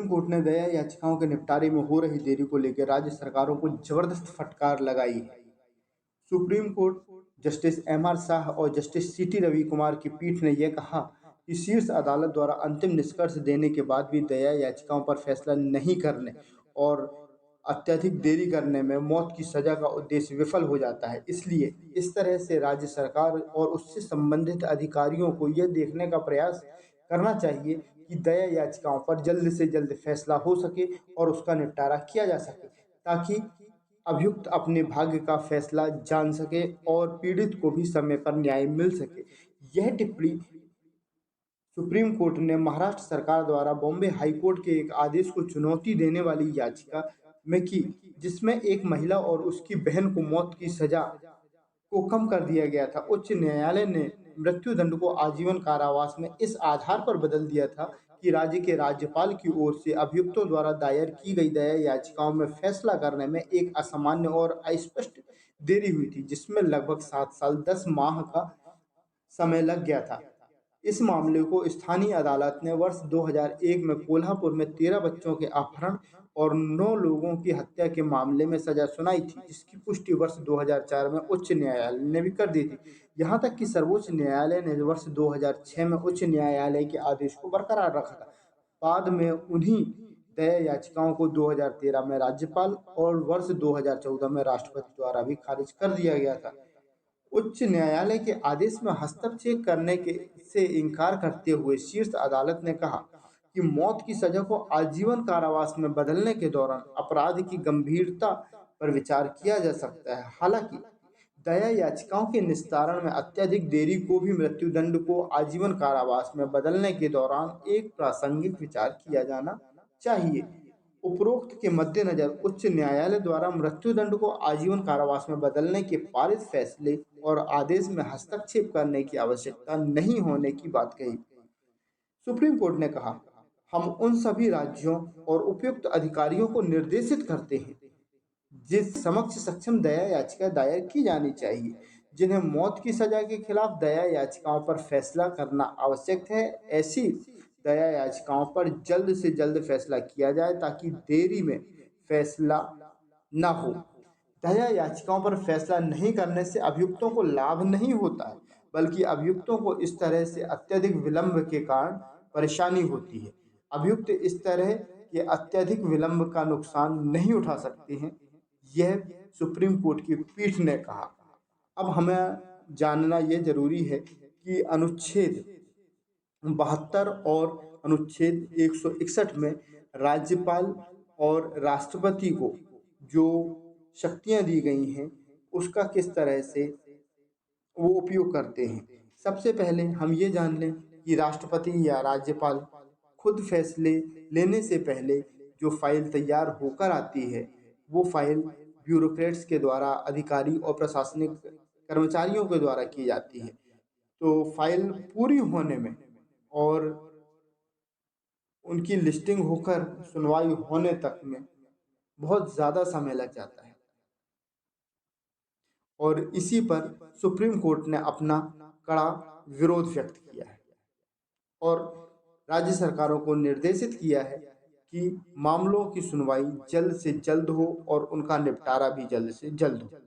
Supreme court ने दया याचिकाओं के निपटारे में हो रही देरी को लेकर राज्य सरकारों को जबरदस्त फटकार लगाई है। Supreme court justice MR. Shah और जस्टिस सी.टी. रवि कुमार की पीठ ने यह कहा कि शीर्ष अदालत द्वारा अंतिम निष्कर्ष देने के बाद भी दया याचिकाओं पर फैसला नहीं करने और अत्यधिक देरी करने में मौत की सजा का उद्देश्य विफल हो जाता है। इसलिए इस तरह से राज्य सरकार और उससे संबंधित अधिकारियों को यह देखने का प्रयास करना चाहिए कि दया याचिकाओं पर जल्द से जल्द फैसला हो सके और उसका निपटारा किया जा सके, ताकि अभियुक्त अपने भाग्य का फैसला जान सके और पीड़ित को भी समय पर न्याय मिल सके। यह टिप्पणी सुप्रीम कोर्ट ने महाराष्ट्र सरकार द्वारा बॉम्बे हाई कोर्ट के एक आदेश को चुनौती देने वाली याचिका में की, जिसमें एक महिला और उसकी बहन को मौत की सजा को कम कर दिया गया था। उच्च न्यायालय ने मृत्युदंड को आजीवन कारावास में इस आधार पर बदल दिया था कि राज्य के राज्यपाल की ओर से अभियुक्तों द्वारा दायर की गई दया याचिकाओं में फैसला करने में एक असामान्य और अस्पष्ट देरी हुई थी, जिसमें लगभग 7 साल 10 माह का समय लग गया था। इस मामले को स्थानीय अदालत ने वर्ष 2001 में कोल्हापुर में 13 बच्चों के अपहरण और 9 लोगों की हत्या के मामले में सजा सुनाई थी, जिसकी पुष्टि वर्ष 2004 में उच्च न्यायालय ने भी कर दी थी। यहाँ तक कि सर्वोच्च न्यायालय ने वर्ष 2006 में उच्च न्यायालय के आदेश को बरकरार रखा था। बाद में उन्हीं दया याचिकाओं को 2013 में राज्यपाल और वर्ष 2014 में राष्ट्रपति द्वारा भी खारिज कर दिया गया था। उच्च न्यायालय के आदेश में हस्तक्षेप करने के से इनकार करते हुए शीर्ष अदालत ने कहा कि मौत की सजा को आजीवन कारावास में बदलने के दौरान अपराध की गंभीरता पर विचार किया जा सकता है। हालांकि दया याचिकाओं के निस्तारण में अत्यधिक देरी को भी मृत्युदंड को आजीवन कारावास में बदलने के दौरान एक प्रासंगिक विचार किया जाना चाहिए। उपरोक्त के मद्देनजर उच्च न्यायालय द्वारा मृत्युदंड को आजीवन कारावास में बदलने के पारित फैसले और आदेश में हस्तक्षेप करने की आवश्यकता नहीं होने की बात कही। सुप्रीम कोर्ट ने कहा, हम उन सभी राज्यों और उपयुक्त अधिकारियों को निर्देशित करते हैं जिस समक्ष सक्षम दया याचिका दायर की जानी चाहिए, जिन्हें मौत की सजा के खिलाफ दया याचिकाओं पर फैसला करना आवश्यक है। ऐसी दया याचिकाओं पर जल्द से जल्द फैसला किया जाए ताकि देरी में फैसला न हो। दया याचिकाओं पर फैसला नहीं करने से अभियुक्तों को लाभ नहीं होता है, बल्कि अभियुक्तों को इस तरह से अत्यधिक विलंब के कारण परेशानी होती है। अभियुक्त इस तरह के अत्यधिक विलंब का नुकसान नहीं उठा सकते हैं, यह सुप्रीम कोर्ट की पीठ ने कहा। अब हमें जानना यह जरूरी है कि अनुच्छेद 72 और अनुच्छेद 161 में राज्यपाल और राष्ट्रपति को जो शक्तियां दी गई हैं उसका किस तरह से वो उपयोग करते हैं। सबसे पहले हम ये जान लें कि राष्ट्रपति या राज्यपाल खुद फैसले लेने से पहले जो फाइल तैयार होकर आती है वो फाइल ब्यूरोक्रेट्स के द्वारा, अधिकारी और प्रशासनिक कर्मचारियों के द्वारा की जाती है। तो फाइल पूरी होने में और उनकी लिस्टिंग होकर सुनवाई होने तक में बहुत ज़्यादा समय लग जाता है और इसी पर सुप्रीम कोर्ट ने अपना कड़ा विरोध व्यक्त किया है और राज्य सरकारों को निर्देशित किया है कि मामलों की सुनवाई जल्द से जल्द हो और उनका निपटारा भी जल्द से जल्द हो।